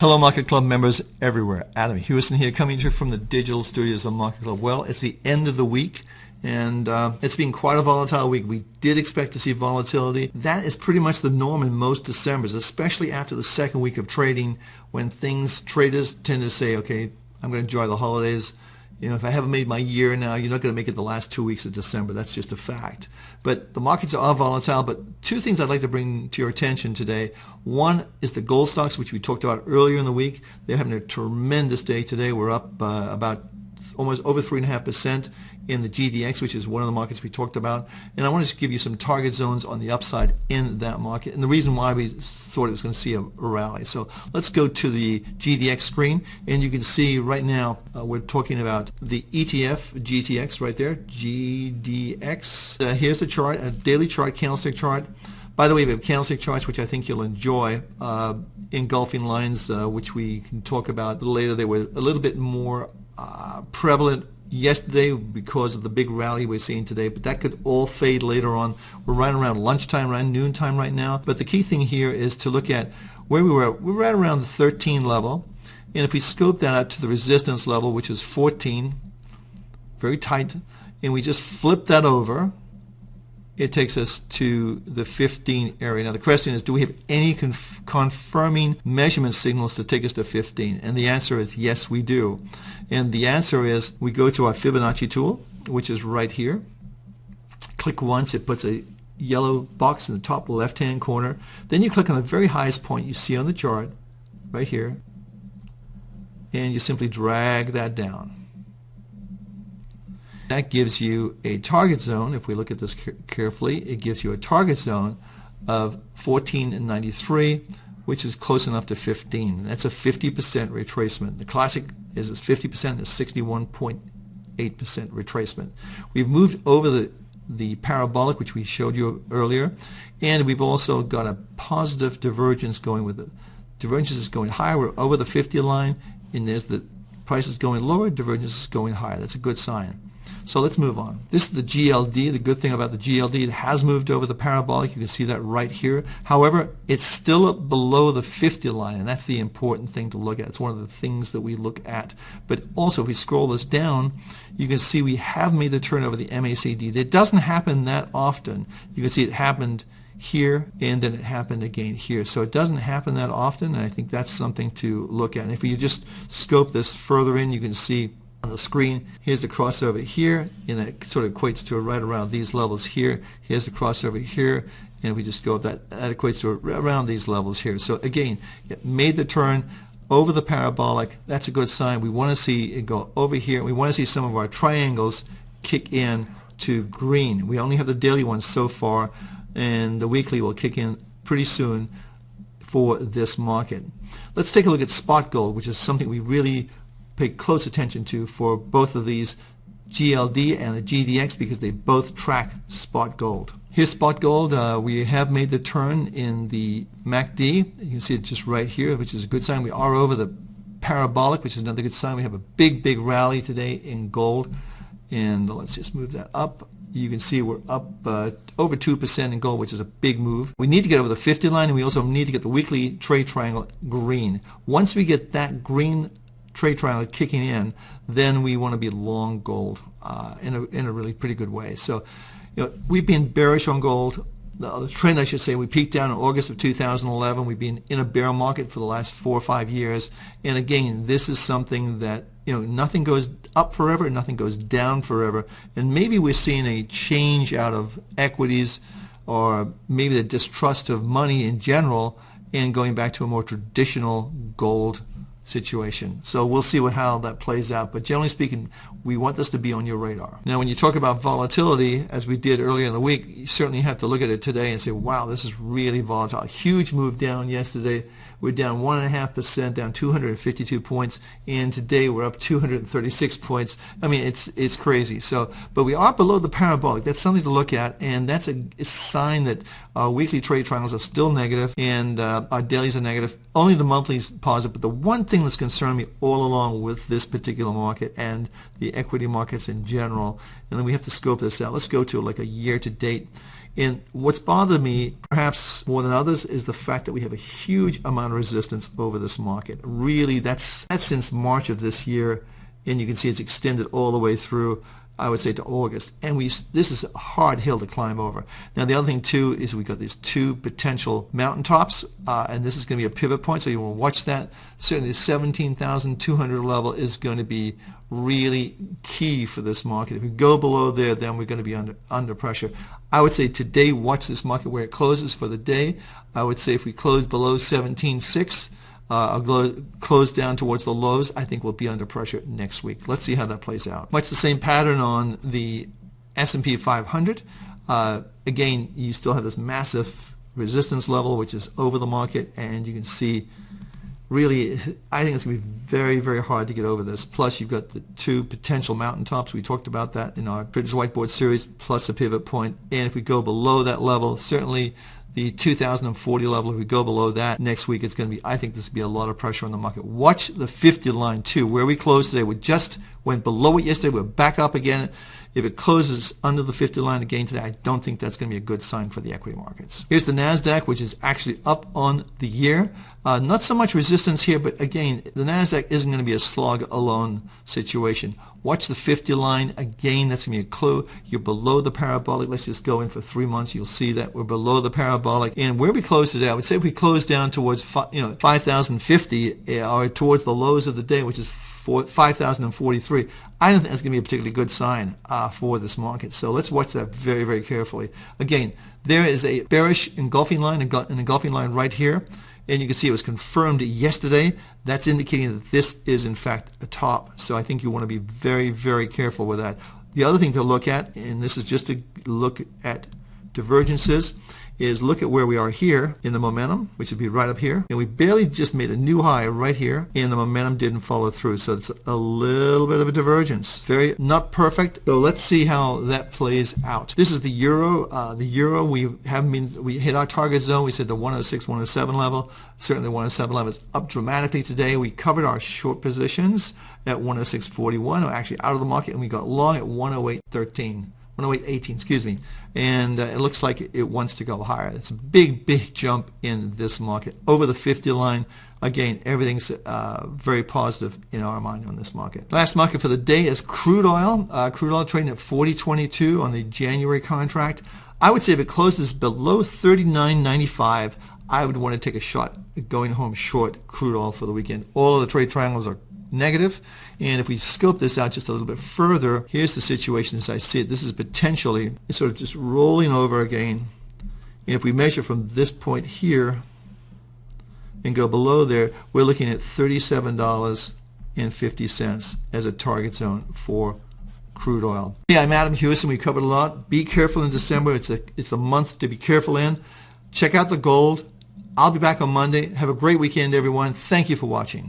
Hello Market Club members everywhere. Adam Hewison here, coming to you from the digital studios of Market Club. Well, it's the end of the week, and it's been quite a volatile week. We did expect to see volatility. That is pretty much the norm in most Decembers, especially after the second week of trading, when traders tend to say, okay, I'm going to enjoy the holidays. You know, if I haven't made my year now, you're not going to make it the last 2 weeks of December. That's just a fact. But the markets are volatile. But two things I'd like to bring to your attention today. One is the gold stocks, which we talked about earlier in the week. They're having a tremendous day today. We're up about almost over 3.5% in the GDX, which is one of the markets we talked about. And I wanted to give you some target zones on the upside in that market, and the reason why we thought it was going to see a rally. So let's go to the GDX screen, and you can see right now we're talking about the ETF GTX right there, GDX. Here's the chart, a daily chart, candlestick chart. By the way, we have candlestick charts, which I think you'll enjoy, engulfing lines, which we can talk about a little later. They were a little bit more prevalent yesterday because of the big rally we're seeing today, but that could all fade later on. We're right around lunchtime, around noontime right now. But the key thing here is to look at where we were. We were right around the 13 level, and if we scope that out to the resistance level, which is 14, very tight, and we just flip that over, it takes us to the 15 area. Now the question is, do we have any confirming measurement signals to take us to 15? And the answer is yes, we do. And the answer is, we go to our Fibonacci tool, which is right here. Click once, it puts a yellow box in the top left-hand corner. Then you click on the very highest point you see on the chart, right here, and you simply drag that down. That gives you a target zone. If we look at this carefully, it gives you a target zone of 14.93, which is close enough to 15. That's a 50% retracement. The classic is 50%, is 61.8% retracement. We've moved over the parabolic, which we showed you earlier, and we've also got a positive divergence going with it. Divergence is going higher. We're over the 50 line, and there's the price is going lower, divergence is going higher. That's a good sign. So let's move on. This is the GLD. The good thing about the GLD, it has moved over the parabolic. You can see that right here. However, it's still below the 50 line, and that's the important thing to look at. It's one of the things that we look at. But also, if we scroll this down, you can see we have made the turn over the MACD. That doesn't happen that often. You can see it happened here, and then it happened again here. So it doesn't happen that often, and I think that's something to look at. And if you just scope this further in, you can see on the screen, here's the crossover here, and that sort of equates to right around these levels here. Here's the crossover here, and if we just go up, that equates to around these levels here. So again, it made the turn over the parabolic. That's a good sign. We want to see it go over here. We want to see some of our triangles kick in to green. We only have the daily ones so far, and the weekly will kick in pretty soon for this market. Let's take a look at spot gold, which is something we really pay close attention to for both of these, GLD and the GDX, because they both track spot gold. Here's spot gold. We have made the turn in the MACD. You can see it just right here, which is a good sign. We are over the parabolic, which is another good sign. We have a big rally today in gold, and let's just move that up. You can see we're up over 2% in gold, which is a big move. We need to get over the 50 line, and we also need to get the weekly trade triangle green. Once we get that green trade triangle kicking in, then we want to be long gold in a really pretty good way. So, you know, we've been bearish on gold. The trend, I should say, we peaked down in August of 2011. We've been in a bear market for the last 4 or 5 years. And again, this is something that, you know, nothing goes up forever, nothing goes down forever. And maybe we're seeing a change out of equities, or maybe the distrust of money in general, and going back to a more traditional gold situation. So we'll see how that plays out, but generally speaking, we want this to be on your radar. Now, when you talk about volatility, as we did earlier in the week, you certainly have to look at it today and say, wow, this is really volatile. Huge move down yesterday. We're down 1.5%, down 252 points, and today we're up 236 points. I mean, it's crazy. So, but we are below the parabolic. That's something to look at, and that's a sign that our weekly trade triangles are still negative, and our dailies are negative. Only the monthly's positive. But the one thing that's concerned me all along with this particular market and the equity markets in general, and then we have to scope this out. Let's go to like a year to date. And what's bothered me perhaps more than others is the fact that we have a huge amount of resistance over this market. Really, that's since March of this year, and you can see it's extended all the way through, I would say, to August. And this is a hard hill to climb over. Now, the other thing, too, is we've got these two potential mountaintops, and this is going to be a pivot point, so you want to watch that. Certainly, the 17,200 level is going to be really key for this market. If we go below there, then we're going to be under pressure. I would say today, watch this market where it closes for the day. I would say if we close below 17.6, close down towards the lows, I think we'll be under pressure next week. Let's see how that plays out. Much the same pattern on the S&P 500. Again, you still have this massive resistance level, which is over the market, and you can see really, I think it's going to be very, very hard to get over this. Plus, you've got the two potential mountaintops. We talked about that in our Traders Whiteboard series, plus a pivot point. And if we go below that level, certainly the 2040 level, if we go below that next week, it's going to be, I think this will be a lot of pressure on the market. Watch the 50 line too, where we closed today. We just went below it yesterday. We're back up again. If it closes under the 50 line again today, I don't think that's going to be a good sign for the equity markets. Here's the NASDAQ, which is actually up on the year. Not so much resistance here, but again, the NASDAQ isn't going to be a slog alone situation. Watch the 50 line. Again, that's going to be a clue. You're below the parabolic. Let's just go in for 3 months. You'll see that we're below the parabolic. And where we close today, I would say if we close down towards 5,050 or towards the lows of the day, which is 5,043, I don't think that's going to be a particularly good sign for this market. So let's watch that very, very carefully. Again, there is a bearish engulfing line, an engulfing line right here. And you can see it was confirmed yesterday. That's indicating that this is, in fact, a top. So I think you want to be very, very careful with that. The other thing to look at, and this is just to look at divergences, is look at where we are here in the momentum, which would be right up here. And we barely just made a new high right here, and the momentum didn't follow through. So it's a little bit of a divergence. Very not perfect. So let's see how that plays out. This is the euro. The euro, we hit our target zone. We said the 106, 107 level. Certainly the 107 level is up dramatically today. We covered our short positions at 106.41. We're actually out of the market, and we got long at 108.13. 108.18, excuse me, and it looks like it wants to go higher. It's a big, big jump in this market. Over the 50 line, again, everything's very positive in our mind on this market. Last market for the day is crude oil. Crude oil trading at 40.22 on the January contract. I would say if it closes below 39.95, I would want to take a shot at going home short crude oil for the weekend. All of the trade triangles are negative, and if we scope this out just a little bit further, here's the situation as I see it. This is potentially sort of just rolling over again. And if we measure from this point here and go below there, we're looking at $37.50 as a target zone for crude oil. Hey, I'm Adam Hewison. We covered a lot. Be careful in December. It's a month to be careful in. Check out the gold. I'll be back on Monday. Have a great weekend, everyone. Thank you for watching.